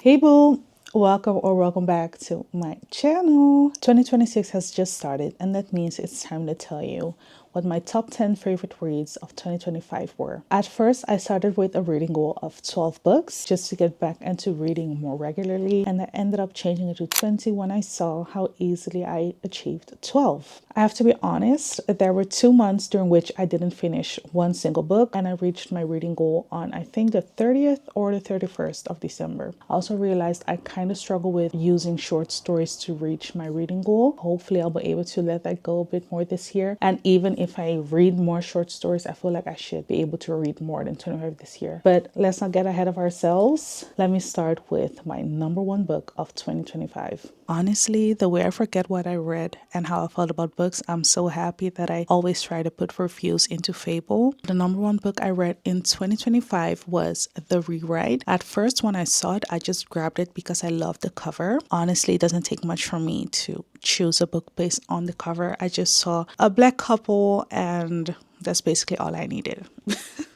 Hey boo, welcome back to my channel. 2026 has just started, and that means it's time to tell you what my top 10 favorite reads of 2025 were. At first, I started with a reading goal of 12 books just to get back into reading more regularly, and I ended up changing it to 20 when I saw how easily I achieved 12. I have to be honest, there were 2 months during which I didn't finish one single book, and I reached my reading goal on I think the 30th or the 31st of December. I also realized I kind of struggle with using short stories to reach my reading goal. Hopefully, I'll be able to let that go a bit more this year. And even if I read more short stories, I feel like I should be able to read more than 25 this year. But let's not get ahead of ourselves. Let me start with my number one book of 2025. Honestly, the way I forget what I read and how I felt about books, I'm so happy that I always try to put reviews into Fable. The number one book I read in 2025 was The Rewrite. At first, when I saw it, I just grabbed it because I loved the cover. Honestly, it doesn't take much for me to choose a book based on the cover. I just saw a black couple, and that's basically all I needed.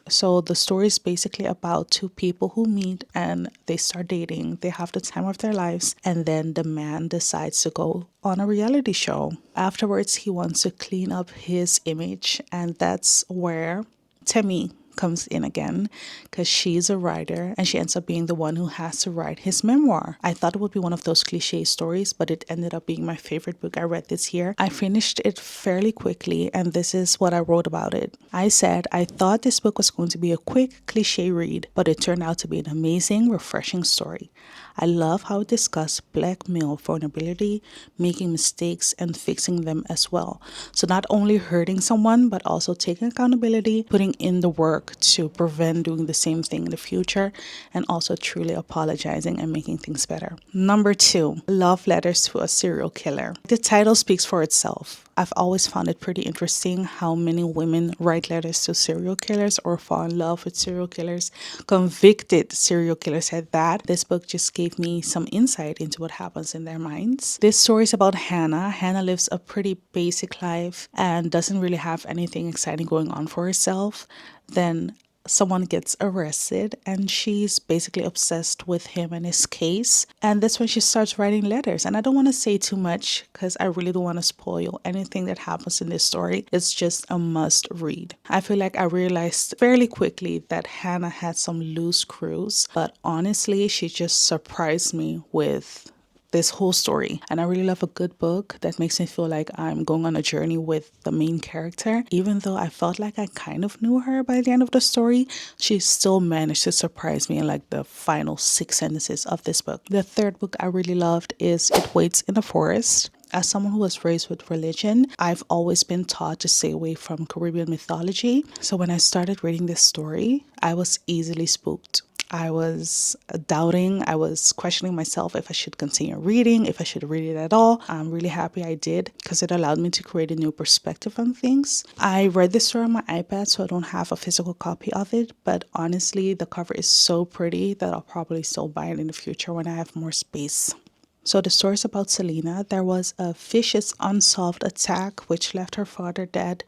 So the story is basically about two people who meet and they start dating. They have the time of their lives, and then the man decides to go on a reality show. Afterwards, he wants to clean up his image, and that's where Temmie comes in again because she's a writer and she ends up being the one who has to write his memoir. I thought it would be one of those cliche stories, but it ended up being my favorite book I read this year. I finished it fairly quickly, and this is what I wrote about it. I said, I thought this book was going to be a quick cliche read, but it turned out to be an amazing, refreshing story. I love how it discussed black male vulnerability, making mistakes, and fixing them as well. So not only hurting someone, but also taking accountability, putting in the work to prevent doing the same thing in the future, and also truly apologizing and making things better. Number two, Love Letters to a Serial Killer. The title speaks for itself. I've always found it pretty interesting how many women write letters to serial killers or fall in love with serial killers, convicted serial killers at that. This book just gave me some insight into what happens in their minds. This story is about Hannah. Hannah lives a pretty basic life and doesn't really have anything exciting going on for herself. Then someone gets arrested and she's basically obsessed with him and his case, and that's when she starts writing letters. And I don't want to say too much because I really don't want to spoil anything that happens in this story. It's just a must read. I feel like I realized fairly quickly that Hannah had some loose screws, but honestly she just surprised me with this whole story. And I really love a good book that makes me feel like I'm going on a journey with the main character. Even though I felt like I kind of knew her by the end of the story, she still managed to surprise me in like the final 6 sentences of this book. The third book I really loved is It Waits in the Forest. As someone who was raised with religion, I've always been taught to stay away from Caribbean mythology. So when I started reading this story, I was easily spooked. I was doubting, I was questioning myself if I should continue reading, if I should read it at all. I'm really happy I did because it allowed me to create a new perspective on things. I read this story on my iPad, so I don't have a physical copy of it, but honestly, the cover is so pretty that I'll probably still buy it in the future when I have more space. So the story is about Selena. There was a vicious unsolved attack which left her father dead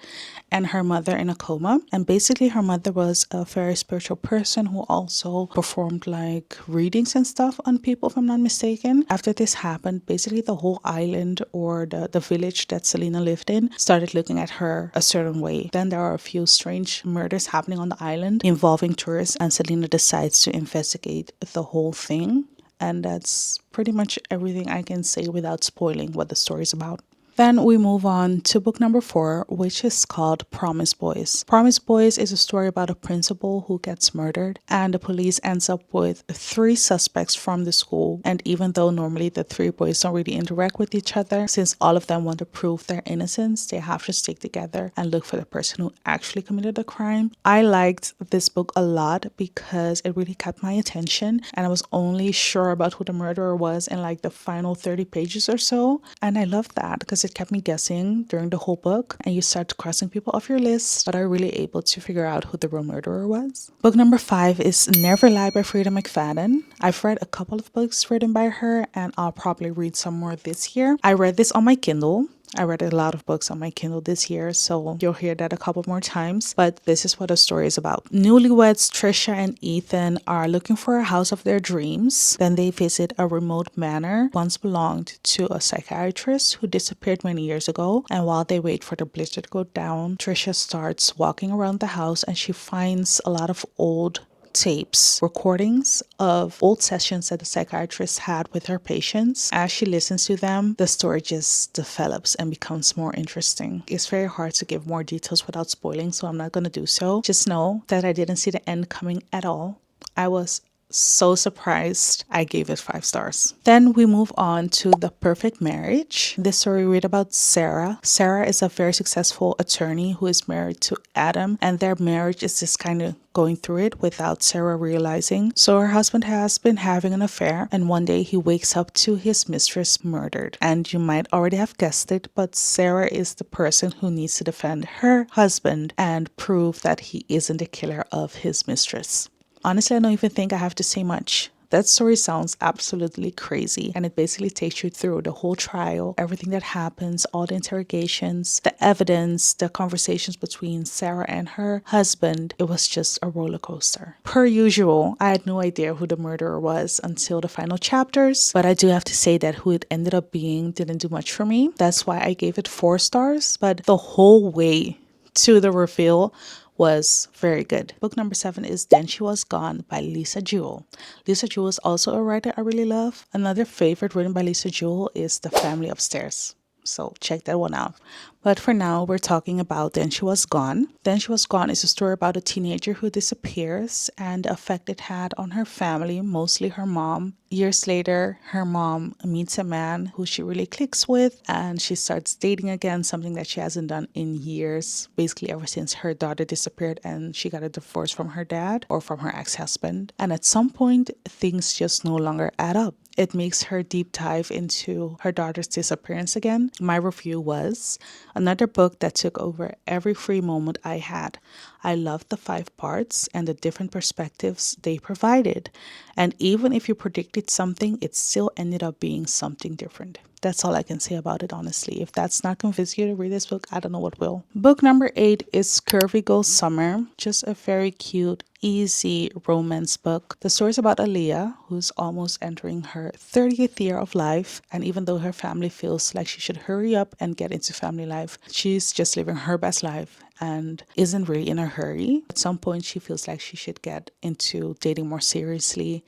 and her mother in a coma. And basically her mother was a very spiritual person who also performed like readings and stuff on people, if I'm not mistaken. After this happened, basically the whole island or the village that Selena lived in started looking at her a certain way. Then there are a few strange murders happening on the island involving tourists, and Selena decides to investigate the whole thing. And that's pretty much everything I can say without spoiling what the story is about. Then we move on to book number 4, which is called Promise Boys. Promise Boys is a story about a principal who gets murdered, and the police ends up with 3 suspects from the school. And even though normally the 3 boys don't really interact with each other, since all of them want to prove their innocence, they have to stick together and look for the person who actually committed the crime. I liked this book a lot because it really kept my attention, and I was only sure about who the murderer was in like the final 30 pages or so. And I loved that because it kept me guessing during the whole book, and you start crossing people off your list but are really able to figure out who the real murderer was. Book number 5 is Never Lie by Frida McFadden. I've read a couple of books written by her, and I'll probably read some more this year. I read this on my Kindle. I read a lot of books on my Kindle this year, so you'll hear that a couple more times. But this is what the story is about. Newlyweds Trisha and Ethan are looking for a house of their dreams. Then they visit a remote manor once belonged to a psychiatrist who disappeared many years ago. And while they wait for the blizzard to go down, Trisha starts walking around the house and she finds a lot of old tapes, recordings of old sessions that the psychiatrist had with her patients. As she listens to them, the story just develops and becomes more interesting. It's very hard to give more details without spoiling, so I'm not going to do so. Just know that I didn't see the end coming at all. I was so surprised. I gave it 5 stars. Then we move on to The Perfect Marriage. This story we read about Sarah. Sarah is a very successful attorney who is married to Adam, and their marriage is just kind of going through it without Sarah realizing. So her husband has been having an affair, and one day he wakes up to his mistress murdered. And you might already have guessed it, but Sarah is the person who needs to defend her husband and prove that he isn't the killer of his mistress. Honestly, I don't even think I have to say much. That story sounds absolutely crazy, and it basically takes you through the whole trial, everything that happens, all the interrogations, the evidence, the conversations between Sarah and her husband. It was just a roller coaster. Per usual, I had no idea who the murderer was until the final chapters, but I do have to say that who it ended up being didn't do much for me. That's why I gave it 4 stars, but the whole way to the reveal was very good. Book number 7 is Then She Was Gone by Lisa Jewell. Lisa Jewell is also a writer I really love. Another favorite written by Lisa Jewell is The Family Upstairs. So check that one out. But for now, we're talking about Then She Was Gone. Then She Was Gone is a story about a teenager who disappears and the effect it had on her family, mostly her mom. Years later, her mom meets a man who she really clicks with and she starts dating again, something that she hasn't done in years, basically ever since her daughter disappeared and she got a divorce from her dad or from her ex-husband. And at some point, things just no longer add up. It makes her deep dive into her daughter's disappearance again. My review was another book that took over every free moment I had. I loved the 5 parts and the different perspectives they provided. And even if you predicted something, it still ended up being something different. That's all I can say about it, honestly. If that's not convincing you to read this book, I don't know what will. Book number 8 is Curvy Goes Summer. Just a very cute, easy romance book. The story is about Aaliyah, who's almost entering her 30th year of life. And even though her family feels like she should hurry up and get into family life, she's just living her best life and isn't really in a hurry. At some point, she feels like she should get into dating more seriously.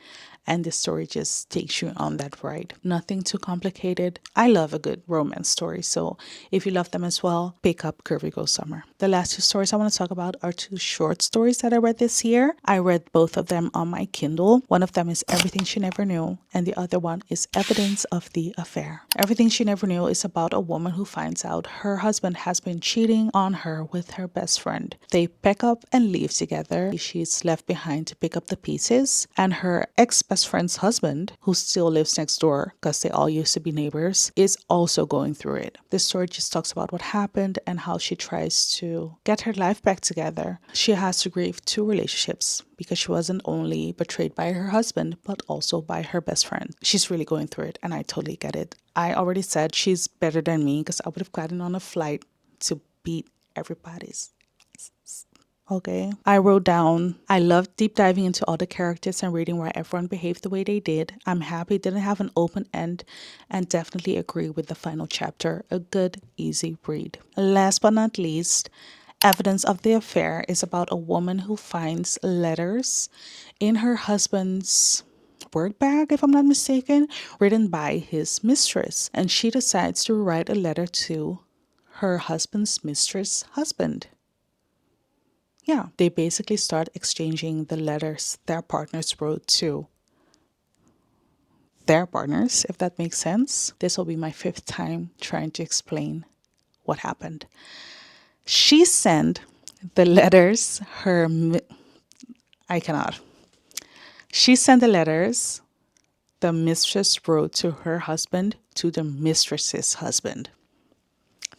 And the story just takes you on that ride. Nothing too complicated. I love a good romance story, so if you love them as well, pick up Curvy Goes Summer. The last 2 stories I want to talk about are 2 short stories that I read this year. I read both of them on my Kindle. One of them is Everything She Never Knew, and the other one is Evidence of the Affair. Everything She Never Knew is about a woman who finds out her husband has been cheating on her with her best friend. They pack up and leave together. She's left behind to pick up the pieces, and her ex-best friend's husband, who still lives next door because they all used to be neighbors, is also going through it. This story just talks about what happened and how she tries to get her life back together. She has to grieve 2 relationships because she wasn't only betrayed by her husband, but also by her best friend. She's really going through it, and I totally get it. I already said she's better than me because I would have gotten on a flight to beat everybody's. Okay. I wrote down, I loved deep diving into all the characters and reading why everyone behaved the way they did. I'm happy it didn't have an open end and definitely agree with the final chapter. A good, easy read. Last but not least, Evidence of the Affair is about a woman who finds letters in her husband's work bag, if I'm not mistaken, written by his mistress. And she decides to write a letter to her husband's mistress' husband. Yeah, they basically start exchanging the letters their partners wrote to their partners, if that makes sense. This will be my 5th time trying to explain what happened. She sent the letters I cannot. She sent the letters the mistress wrote to her husband to the mistress's husband.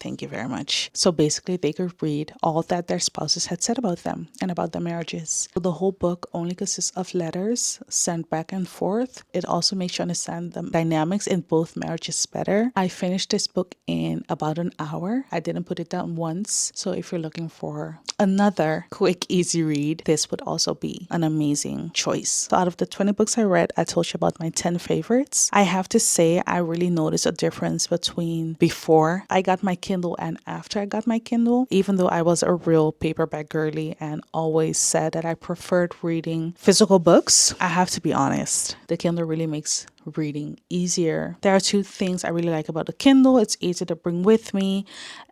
thank you very much. So basically, they could read all that their spouses had said about them and about their marriages. So the whole book only consists of letters sent back and forth. It also makes you understand the dynamics in both marriages better. I finished this book in about an hour. I didn't put it down once. So if you're looking for another quick, easy read, this would also be an amazing choice. So out of the 20 books I read, I told you about my 10 favorites. I have to say, I really noticed a difference between before I got my Kindle and after I got my Kindle. Even though I was a real paperback girly and always said that I preferred reading physical books, I have to be honest, the Kindle really makes reading easier. There are two things I really like about the Kindle. It's easy to bring with me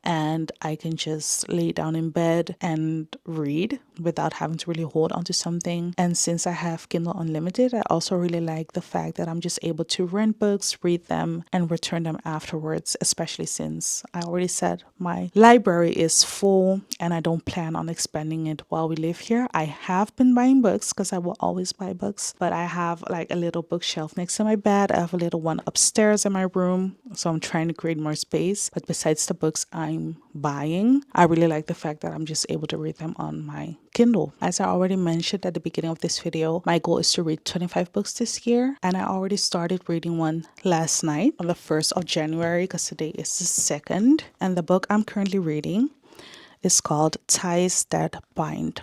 and I can just lay down in bed and read without having to really hold onto something. And since I have Kindle Unlimited, I also really like the fact that I'm just able to rent books, read them, and return them afterwards, especially since I already said my library is full and I don't plan on expanding it while we live here. I have been buying books because I will always buy books, but I have like a little bookshelf next to my bed. I have a little one upstairs in my room, so I'm trying to create more space. But besides the books I'm buying, I really like the fact that I'm just able to read them on my Kindle. As I already mentioned at the beginning of this video, my goal is to read 25 books this year, and I already started reading one last night on the 1st of January because today is the 2nd, and the book I'm currently reading is called Ties That Bind.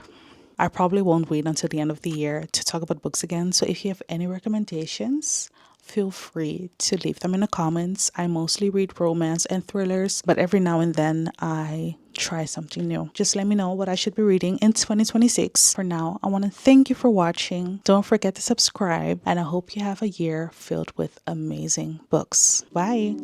I probably won't wait until the end of the year to talk about books again, so if you have any recommendations, feel free to leave them in the comments. I mostly read romance and thrillers, but every now and then I try something new. Just let me know what I should be reading in 2026. For now, I want to thank you for watching. Don't forget to subscribe, and I hope you have a year filled with amazing books. Bye!